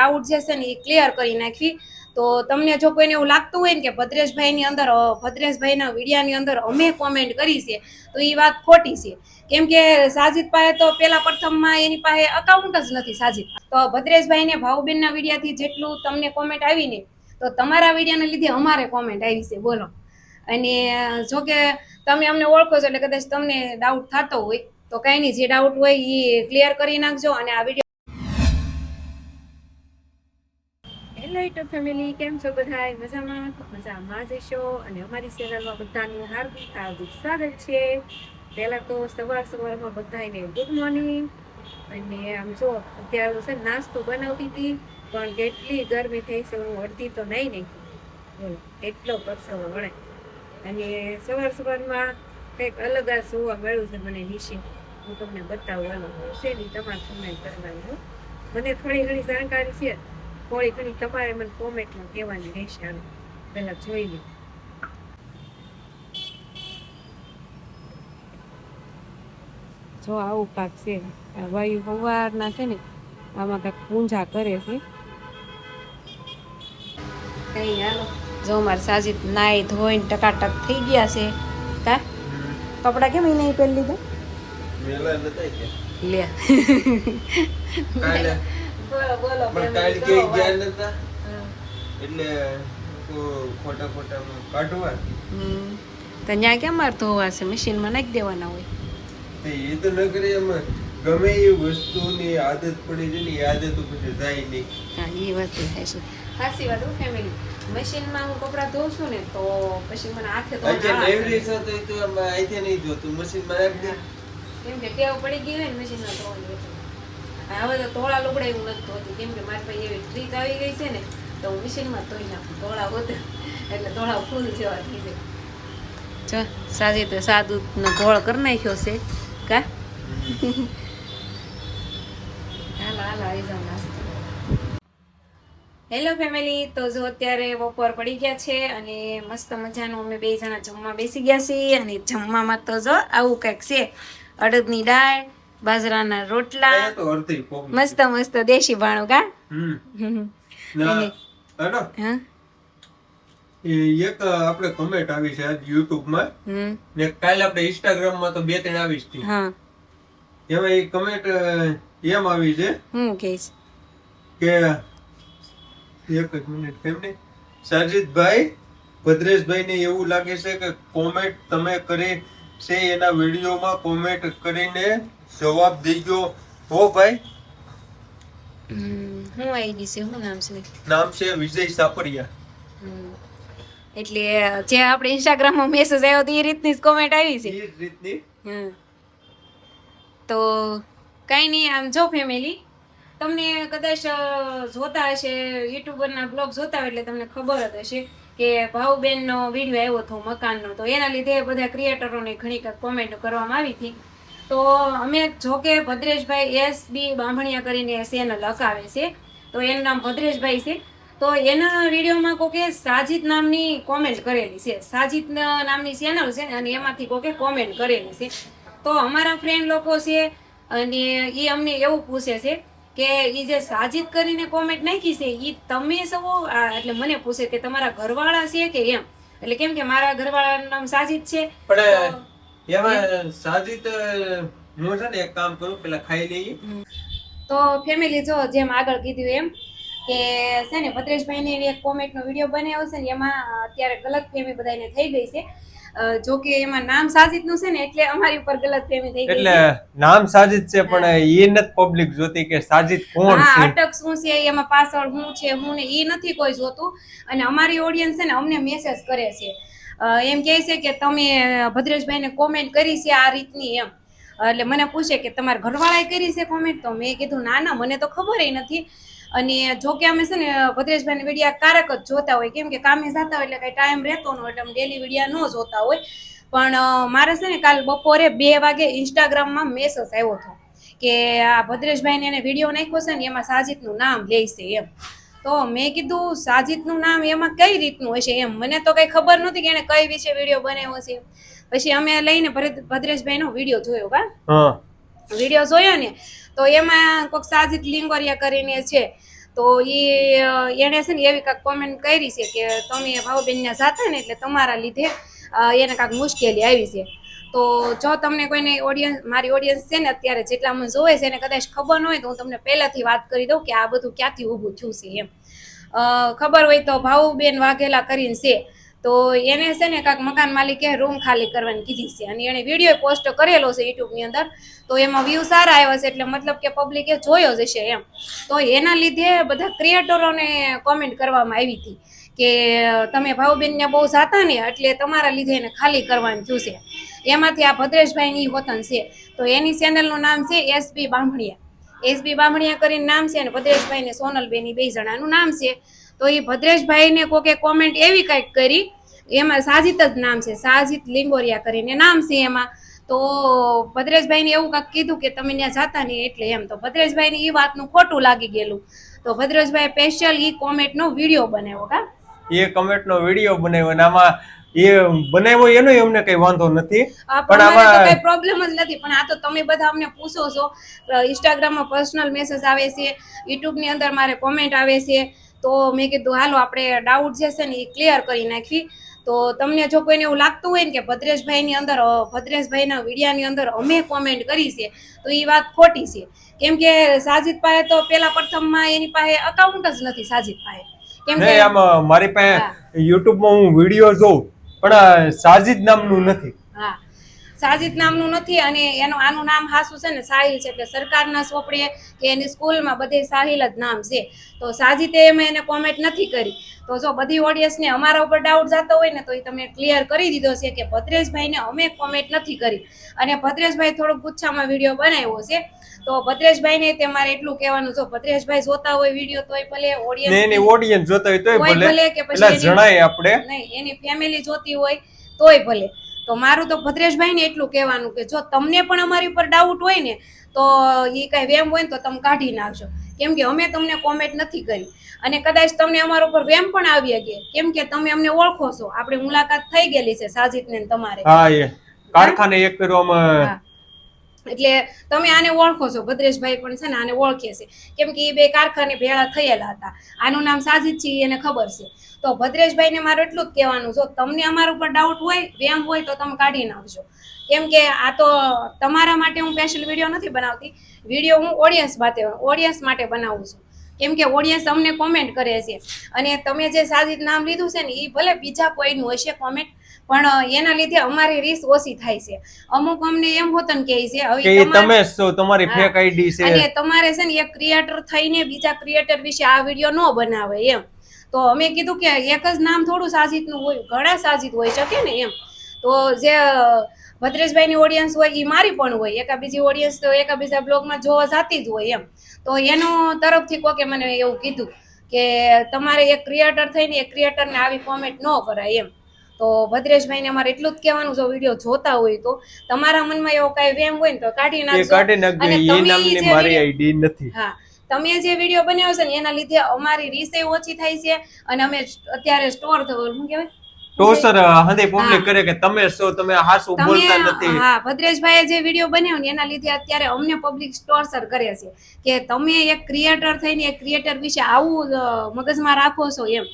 Doubt જે છે ને એ ક્લિયર કરી નાખવી. તો તમને જો કોઈને એવું લાગતું હોય ને કે ભદ્રેશભાઈની અંદર ભદ્રેશભાઈના વિડીયાની અંદર અમે કોમેન્ટ કરી છે તો એ વાત ખોટી છે. કેમ કે સાજિદ પાસે તો પેલા પ્રથમમાં એની પાસે અકાઉન્ટ જ નથી સાજિદ. તો ભદ્રેશભાઈને ભાવબેનના વિડીયાથી જેટલું તમને કોમેન્ટ આવી ને તો તમારા વિડીયાને લીધે અમારે કોમેન્ટ આવી છે બોલો. અને જો કે તમે અમને ઓળખો છો એટલે કદાચ તમને ડાઉટ થતો હોય તો કઈ નહીં, જે ડાઉટ હોય એ ક્લિયર કરી નાખજો. અને આ વિડીયો હેલો યુટ્યુબ ફેમિલી, કેમ છો બધા? મજામાં જશો. અને અમારી ચેનલમાં બધાનું હાર્દિક હાર્દિક સ્વાગત છે. પહેલા તો સવારમાં બધાને ગુડ મોર્નિંગ. અને આમ જો અત્યારે છે નાસ્તો બનાવતી હતી પણ કેટલી ગરમી થઈ છે, હું અડધી તો નહીં બોલો એટલો પરસેવો વળે. અને સવારમાં કંઈક અલગ આ જોવા મળ્યું છે મને નીચે, હું તમને બતાવું. અલગ છે ને તમારે કમેન્ટ કરવાનું. મને થોડી ઘણી જાણકારી છે, થોડી ઘણી તમારે મને કોમેન્ટમાં કહેવાની રહેશે. આનું પહેલાં જોઈ લો. જો આવું પાક છે, વાયુ સવારના છે ને આમાં કાંઈક પૂંજા કરે છે. કઈ હાલો જો મારે સાજીદ નાઈ ધોઈને ટકાટક થઈ ગયા છે. કા કપડા કેમ નહીં પહેરી લીધા લે બોલો એટલે ખોટા કાઢવા તો ત્યાં કેમ મારે ધોવા છે? મશીનમાં નાખી દેવાના હોય. એ તો ન કરે, એમાં ગમે એ વસ્તુની આદત પડી છે ને એ આદત પછી જાય નહીં. હા એ વાત થાય છે, સાચી વાત. હું ફેમિલી મશીનમાં હું કપડાં ધોઉં છું ને તો પછી મને આંખે તો અહીંથી નહીં જોતું, મશીનમાં નાખી દે. કેમ કે ટેવ પડી ગઈ હોય ને મશીનમાં ધોવાની. હવે તો ધોળા લુગડા એવું નથી ધોતી, કેમ કે મારી પાસે એવી ટ્રીક આવી ગઈ છે ને તો હું મશીનમાં ધોઈ નાખું. ધોળા હોતે એટલે ધોળા ફૂલ જેવા થઈ જાય. જો સાજી તો સાદું ગોળ કરી નાખ્યો છે. કા હાલો આવી જાવ નાસ્તો. હેલો ફેમિલી, તો જો અત્યારે બપોર પડી ગયા છે અને મસ્ત મજાનું અમે બે જણા જમવા બેસી ગયા છીએ. અને જમવામાં તો જો આવું કંઈક છે, અડદની દાળ, બાજરાના રોટલા, મસ્ત મસ્ત દેશી ભાણું. કા એક આપણે કમેન્ટ આવી છે આજ યુટ્યુબમાં ને કાલે આપણે ઇન્સ્ટાગ્રામમાં તો 2-3 આવી હતી. એમાં એક કમેન્ટ એમ આવી છે કે એક જ મિનિટ કેમને સાજીદભાઈ, ભદ્રેશભાઈને એવું લાગે છે કે કોમેન્ટ તમે કરી છે એના વિડીયોમાં કોમેન્ટ કરીને જવાબ દેજો હો ભાઈ. હું આઈડી છે, શું નામ છે? નામ છે વિજય સાપરિયા. એટલે જે આપણે ઇન્સ્ટાગ્રામમાં મેસેજ આવ્યો તો એ રીતની જ કોમેન્ટ આવી છે. એ રીતની તો કઈ નહીં. આમ જો ફેમિલી, તમને કદાચ જોતા હશે યુટ્યુબરના બ્લોગ જોતા હોય એટલે તમને ખબર જ હશે કે ભાવબેનનો વિડીયો આવ્યો હતો મકાનનો. તો એના લીધે બધા ક્રિએટરોને ઘણી કોમેન્ટ કરવામાં આવી હતી. તો અમે જો કે ભદ્રેશભાઈ SB બાંભણિયા કરીને ચેનલ હકાવે છે, તો એનું નામ ભદ્રેશભાઈ છે. તો એના વિડીયોમાં કોકે સાજીદ નામની કોમેન્ટ કરેલી છે. સાજીદ નામની ચેનલ છે અને એમાંથી કોકે કોમેન્ટ કરેલી છે. તો અમારા ફ્રેન્ડ લોકો છે અને એ અમને એવું પૂછે છે કે એ જે સાજીદ કરીને કોમેન્ટ નાખી છે એ તમે સૌ, એટલે મને પૂછે કે તમારા ઘરવાળા છે કે એમ. એટલે કેમ કે મારા ઘરવાળાનું નામ સાજીદ છે. પણ એમાં સાજીદ હું છે ને એક કામ કરું, પેલા ખાઈ લઈએ. તો ફેમિલી જો જેમ આગળ કીધું એમ કે છે ને ભદ્રેશભાઈને એક કોમેન્ટનો વિડીયો બનાવ્યો છે ને એમાં અત્યારે ગલતફહેમી બધાને થઈ ગઈ છે. જો કે એમાં નામ સાજીદનું છે ને એટલે અમારી ઉપર ગલતફહેમી થઈ ગઈ છે. એટલે નામ સાજીદ છે પણ એ નથી પબ્લિક જોતી કે સાજીદ કોણ છે. હા, અટક શું છે એમાં પાછળ હું છે હું ને એ નથી કોઈ જોતું. અને અમારી ઓડિયન્સ છે ને અમને મેસેજ કરે છે, એમ કહે છે કે તમે ભદ્રેશભાઈને કોમેન્ટ કરી છે આ રીતની એમ. એટલે મને પૂછે કે તમારા ઘરવાળાએ કરી છે કોમેન્ટ. તો મેં કીધું ના મને તો ખબર નથી. અને જો કે અમે છે ને ભદ્રેશભાઈના વિડીયા કારક જ જોતા હોય, કેમ કે કામે જતા હોય એટલે કઈ ટાઈમ રહેતો ન હોય એટલે અમે ડેલી વિડીયા ન જોતા હોય. પણ મારે છે ને કાલ બપોરે 2 વાગે ઇન્સ્ટાગ્રામમાં મેસેજ આવ્યો હતો કે આ ભદ્રેશભાઈને એને વિડીયો નાખ્યો છે ને એમાં સાજીદનું નામ લે છે એમ. તો મેં કીધું સાજીદનું નામ એમાં કઈ રીતનું હશે એમ. મને તો કઈ ખબર નહોતી કે એને કઈ વિશે વિડીયો બનાવ્યો છે. પછી અમે લઈને ભદ્રેશભાઈનો વિડીયો જોયો. વિડીયો જોયો ને તો એમાં કોઈક સાજીદ લિંગોરિયા કરીને છે. તો તો એને છે ને એવી કાંઈક કોમેન્ટ કરી છે કે તમે ભાવબેનના જાતા ને એટલે તમારા લીધે એને કાંઈક મુશ્કેલી આવી છે. તો જો તમને કોઈને ઓડિયન્સ, મારી ઓડિયન્સ છે ને અત્યારે જેટલા મને જોવે છે એને કદાચ ખબર ન હોય તો હું તમને પહેલાથી વાત કરી દઉં કે આ બધું ક્યાંથી ઊભું થયું છે એમ. ખબર હોય તો ભાવુબેન વાઘેલા કરીને છે, તો એને છે ને કાંઈક મકાન માલિકે રૂમ ખાલી કરવાની કીધી છે અને એને વિડીયો પોસ્ટ કરેલો છે યુટ્યુબની અંદર. તો એમાં વ્યૂ સારા આવ્યા છે એટલે મતલબ કે પબ્લિકે જોયો જ હશે એમ. તો એના લીધે બધા ક્રિએટરોને કોમેન્ટ કરવામાં આવી હતી કે તમે ભાવુબેનને બહુ જાતા ને એટલે તમારા લીધે એને ખાલી કરવાનું થયું છે. એમાંથી આ ભદ્રેશભાઈની વતન છે, તો એની ચેનલનું નામ છે એસબી બામણિયા. એસબી બામણિયા કરીને નામ છે અને ભદ્રેશભાઈ ને સોનલબેન 2 જણાનું નામ છે. તો એ ભદ્રેશભાઈને કોકે કોમેન્ટ એવી કંઈક કરી, એમાં સાજિત જ નામ છે, સાજિત લિંગોરિયા કરીને નામ છે એમાં. તો ભદ્રેશભાઈને એવું કાંઈક કીધું કે તમે ત્યાં જાતા નહીં એટલે એમ. તો ભદ્રેશભાઈને એ વાતનું ખોટું લાગી ગયેલું. તો ભદ્રેશભાઈ સ્પેશિયલ એ કોમેન્ટનો વિડીયો બનાવ્યો. કા એ કમેન્ટનો વિડીયો બનાવ્યો અને આમાં એ બનાવ્યો એનો અમને કઈ વાંધો નથી, પણ આમાં કઈ પ્રોબ્લેમ જ નથી. પણ આ તો તમે બધા અમને પૂછો છો, ઇન્સ્ટાગ્રામમાં પર્સનલ મેસેજ આવે છે, યુટ્યુબની અંદર મારે કોમેન્ટ આવે છે, તો મેં કીધું હાલો આપણે ડાઉટ જે છે ને એ ક્લિયર કરી નાખવી. તો તમને જો કોઈને એવું લાગતું હોય ને કે ભદ્રેશભાઈની અંદર, ભદ્રેશભાઈના વિડીયાની અંદર અમે કોમેન્ટ કરી છે, તો એ વાત ખોટી છે. કેમ કે સાજિદ પાસે તો પેલા પ્રથમમાં એની પાસે અકાઉન્ટ જ નથી સાજિદ પાસે. કેમ કે આમ મારી પાસે યુટ્યુબમાં હું વિડીયો જોઉં પણ સાજિદ નામનું નથી. હા, સાજિદ નામનું નથી અને આનું નામ હાસું છે ને સાહિલ છે. એટલે સરકારના ચોપડે કે એની સ્કૂલમાં બધે સાહિલ જ નામ છે. તો સાજિદે એમ એને કોમેન્ટ નથી કરી. તો જો બધી ઓડિયન્સને અમારા ઉપર ડાઉટ જતો હોય ને તો એ તમે ક્લિયર કરી દીધો છે કે ભદ્રેશભાઈને અમે કોમેન્ટ નથી કરી. અને ભદ્રેશભાઈ થોડોક ગુચ્છામાં વિડીયો બનાવ્યો છે. તો ભદ્રેશભાઈને તે મારે એટલું કહેવાનું, જો ભદ્રેશભાઈ જોતા હોય વિડીયો તોય ભલે, ઓડિયન્સ જોતા હોય તોય ભલે, કે પછી જણાય આપણે નહીં એની ફેમિલી જોતી હોય તોય ભલે. તો મારું તો ભદ્રેશભાઈને એટલું કહેવાનું કે જો તમને પણ અમારી ઉપર ડાઉટ હોય ને તો એ કાંઈ વેમ હોય ને તો તમે કાઢી નાખજો. કેમ કે અમે તમને કોમેન્ટ નથી કરી અને કદાચ તમને અમારા ઉપર વેમ પણ આવી શકે, કેમ કે તમે અમને ઓળખો છો, આપણે મુલાકાત થઈ ગયેલી છે સાજિદને તમારે. હા, એ કારખાને એક કરવામાં. એટલે તમે આને ઓળખો છો, ભદ્રેશભાઈ પણ છે ને આને ઓળખે છે, કેમ કે એ 2 કારખાને ભેળા થયેલા હતા. આનું નામ સાજિદ છે એને ખબર છે. તો ભદ્રેશભાઈને મારું એટલું જ કહેવાનું, જો તમને અમારા ઉપર ડાઉટ હોય, વેમ હોય તો તમે કાઢી નાખજો. કેમ કે આ તો તમારા માટે હું સ્પેશિયલ વિડીયો નથી બનાવતી, વિડીયો હું ઓડિયન્સ માટે બનાવું છું. કેમ કે ઓડિયન્સ અમને કોમેન્ટ કરે છે અને તમે જે સાજિદ નામ લીધું છે ને એ ભલે બીજા કોઈનું હશે કોમેન્ટ, પણ એના લીધે અમારી રીસ ઓછી થાય છે. અમુક અમને એમ હોતન કહે છે હવે તમે છો, તમારી ફેક આઈડી છે અને તમારે છે ને એક ક્રિએટર થઈને બીજા ક્રિએટર વિશે આ વિડીયો ન બનાવે એમ. તો અમે કીધું કે એક જ નામ થોડું સાજિદનું હોય, ઘણા સાજિદ હોય શકે ને એમ. તો જે ભદ્રેશભાઈની ઓડિયન્સ હોય એ મારી પણ હોય, બીજી ઓડિયન્સ તો બીજા બ્લોગમાં જોવા જતી જ હોય એમ. તો એનો તરફથી કોકે મને એવું કીધું કે તમારે એક ક્રિએટર થઈને એક ક્રિએટરને આવી કોમેન્ટ ન કરાય એમ. તો ભદ્રેશભાઈને અમારે એટલું જ કહેવાનું, જો વિડીયો જોતા હોય તો તમારા મનમાં એવો કાંઈ વેમ હોય ને તો કાઢી નાખજો. હા, તમે જે વિડીયો બનાવ્યો છે ને એના લીધે અમારી રીસે ઓછી થાય છે અને અમે અત્યારે સ્ટોર શું કહેવાય ટોસર હંધે પબ્લિક કરે કે તમે છો, તમે હાસુ બોલતા નથી. હા, ભદ્રેશભાઈએ જે વિડીયો બનાવ્યો ને એના લીધે અત્યારે અમને પબ્લિક ટોર્ચર કરે છે કે તમે એક ક્રિએટર થઈને એક ક્રિએટર વિશે આવું મગજમાં રાખો છો એમ.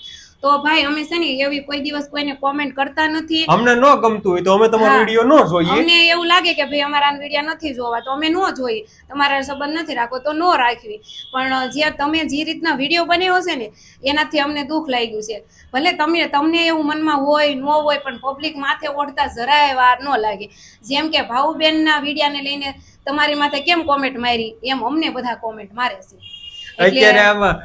તો ભાઈ અમે છે ને એવી કોઈ દિવસ કોઈને કોમેન્ટ કરતા નથી. અમને ન ગમતું હોય તો અમે તમારો વિડીયો ન જોઈએ. અમને એવું લાગે કે ભાઈ અમારા વિડીયો નથી જોવા તો અમે ન જોઈએ, તમારા સંબંધ નથી રાખવો તો ન રાખવી. પણ જે તમે જે રીતના વિડીયો બનાવ્યો છે ને એનાથી અમને દુઃખ લાગ્યું છે. ભલે તમને એવું મનમાં હોય ન હોય પણ પબ્લિક માથે ઓઢતા જરાય વાર ન લાગે. જેમ કે ભાવુબેનના વિડીયાને લઈને તમારી માથે કેમ કોમેન્ટ મારી એમ અમને બધા કોમેન્ટ મારે છે. અત્યારે આમાં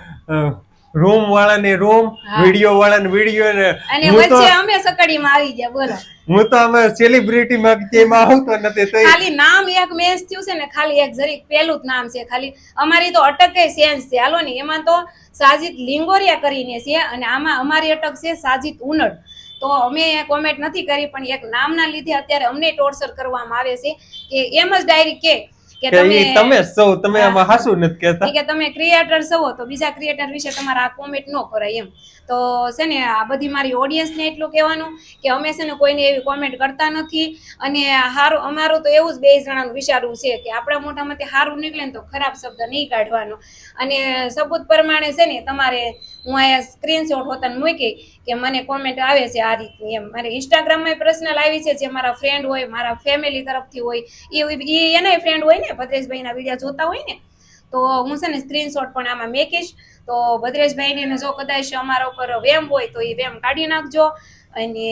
રૂમ વાળાને રૂમ, વિડીયો વાળાને વિડીયો, અને વચ્ચે અમે સકડીમાં આવી ગયા. બોલો, હું તો અમે સેલિબ્રિટી માં તેમાં આવતો નથી. ખાલી નામ એક મેચ થયું છે ને, ખાલી એક જરીક પેલું જ નામ છે ખાલી. અમારી તો અટક સેન્સ છે હાલો ને, એમાં તો સાજિદ લિંગોરિયા કરીને છે અને આમાં અમારી અટક છે સાજિદ ઉનડ. તો અમે કોમેન્ટ નથી કરી પણ એક નામના લીધે અત્યારે અમને ટોર્ચર કરવામાં આવે છે કે એમ જ ડાયરેક્ટ કે કે ઈ તમે જ છો, તમે આમાં હાસુ નથી કહેતા. કે તમે ક્રિએટર છો તો બીજા ક્રિએટર વિશે તમારે આ કોમેન્ટ ન કરાય એમ. તો છે ને આ બધી મારી ઓડિયન્સને એટલું કહેવાનું કે અમે છે ને કોઈને એવી કોમેન્ટ કરતા નથી. અને હારું અમારું તો એવું જ 2 જણાનું વિચારવું છે કે આપણા મોઢામાંથી સારું નીકળે ને તો ખરાબ શબ્દ નહીં કાઢવાનો. અને સબૂત પ્રમાણે છે ને તમારે હું અહીંયા સ્ક્રીનશોટ હોતા મૂકી કે મને કોમેન્ટ આવે છે આ રીતની એમ. મારે ઇન્સ્ટાગ્રામમાં પર્સનલ આવી છે, જે મારા ફ્રેન્ડ હોય, મારા ફેમિલી તરફથી હોય, એ એના ફ્રેન્ડ હોય ને, ભદ્રેશભાઈના વિડીયો જોતા હોય ને, તો હું છે ને સ્ક્રીનશોટ પણ આમાં મેકીશ. તો ભદ્રેશભાઈને જો કદાચ અમારા ઉપર વેમ હોય તો એ વેમ કાઢી નાખજો. અને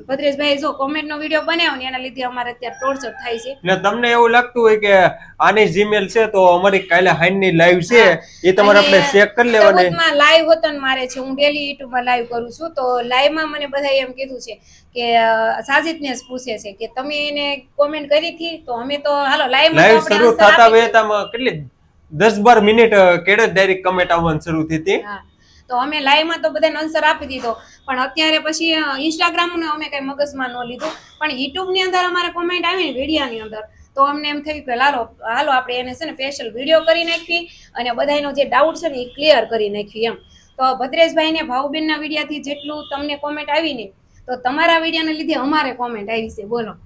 ભદ્રેશભાઈ જો કોમેન્ટનો વિડીયો બનાવ્યો ને એના લીધે અમારે અત્યારે ટોર્ચર થાય છે. ને તમને એવું લાગતું હોય કે આની જીમેલ છે તો અમારી કાલે હાઈની લાઈવ છે, એ તમારે આપણે ચેક કરી લેવાની. સબૂતમાં લાઈવ હોતન મારે છે, હું ડેલી યુટ્યુબમાં લાઈવ કરું છું. તો લાઈવમાં મને બધા એમ કીધું છે કે સાજિદને જ પૂછે છે કે તમે એને કોમેન્ટ કરી હતી, તો અમે તો હાલો લાઈવ શરૂ થતા વેતામાં કેટલી 10-12 મિનિટ કેડે ડાયરેક્ટ કમેન્ટ આવવાનું શરૂ થઈ હતી. તો અમે લાઈવમાં તો બધાને આન્સર આપી દીધો, પણ અત્યારે પછી ઇન્સ્ટાગ્રામનું અમે કઈ મગજમાં ન લીધું. પણ યુટ્યુબની અંદર અમારે કોમેન્ટ આવી ને વિડીયાની અંદર, તો અમને એમ થયું કે હાલો આપણે એને છે ને સ્પેશિયલ વિડીયો કરી નાખવી અને બધાનો જે ડાઉટ છે ને એ ક્લિયર કરી નાખવી એમ. તો ભદ્રેશભાઈને ભાવબેનના વિડીયાથી જેટલું તમને કોમેન્ટ આવી ને, તો તમારા વિડીયાને લીધે અમારે કોમેન્ટ આવી છે, બોલો.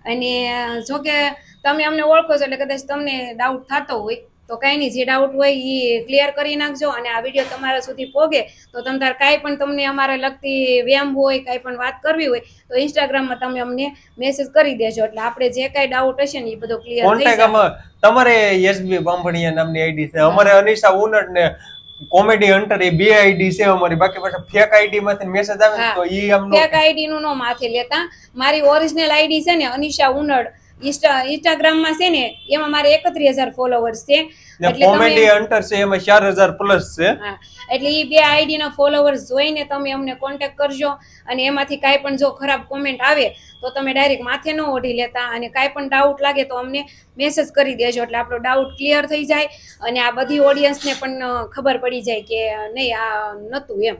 અને જો કે તમે અમને ઓળખો છો એટલે કદાચ તમને ડાઉટ થતો હોય તો કાંઈ નહીં, જે ડાઉટ હોય એ ક્લિયર કરી નાખજો. અને આ વિડીયો તમારા સુધી પહોંચે તો તમારે કાંઈ પણ તમને અમારે લગતી વેમ હોય, કાંઈ પણ વાત કરવી હોય તો ઇન્સ્ટાગ્રામમાં તમે અમને મેસેજ કરી દેજો, એટલે આપણે જે કાંઈ ડાઉટ હશે ને એ બધો ક્લિયર થઈ જશે. તમારે એસબી બાંભણિયા નામની આઈડી છે, અમારે અનિશા ઉનડ ને કોમેડી હન્ટર, એ 2 આઈડી છે અમારી. બાકી પાછા ફેક આઈડી માંથી મેસેજ આવે તો ઈ અમને ફેક આઈડી નું નો માથે લેતા. મારી ઓરિજિનલ આઈડી છે ને અનિશા ઉનડ, ઇન્સ્ટાગ્રામમાં છે ને એમાં મારે 31,000 ફોલોવર્સ છે. એટલે કોમેડી હન્ટર છે એમાં 4,000 પ્લસ છે. એટલે એ 2 આઈડી ના ફોલોવર્સ જોઈને તમે અમને કોન્ટેક્ટ કરજો. અને એમાંથી કાંઈ પણ જો ખરાબ કોમેન્ટ આવે તો તમે ડાયરેક્ટ માથે ન ઓઢી લેતા, અને કાંઈ પણ ડાઉટ લાગે તો અમને મેસેજ કરી દેજો, એટલે આપણો ડાઉટ ક્લિયર થઈ જાય અને આ બધી ઓડિયન્સને પણ ખબર પડી જાય કે નહીં આ નહોતું એમ.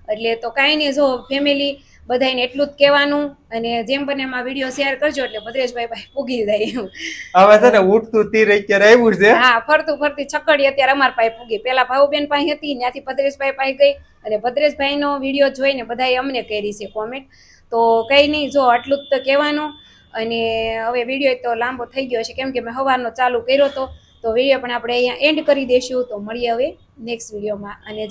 એટલે તો કાંઈ નહીં, જો ફેમિલી બધાને એટલું જ કહેવાનું. અને જેમ બને એમાં વિડીયો શેર કરજો એટલે ભદ્રેશભાઈ પાસે પૂગી જાય એમ. હવે છે ને ઉઠતું તીર અત્યારે આવ્યું છે. હા, ફરતી છકડી અત્યારે અમારા પાસે પૂગી. પેલા ભાવબેન પાસે હતી, ત્યાંથી ભદ્રેશભાઈ પાસે ગઈ, અને ભદ્રેશભાઈનો વિડીયો જોઈને બધાએ અમને કરી છે કોમેન્ટ. તો કંઈ નહીં, જો આટલું જ તો કહેવાનું. અને હવે વિડીયો તો લાંબો થઈ ગયો છે, કેમ કે મેં સવારનો ચાલુ કર્યો હતો. તો વિડીયો પણ આપણે અહીંયા એન્ડ કરી દઈશું. તો મળીએ હવે નેક્સ્ટ વિડીયોમાં. અને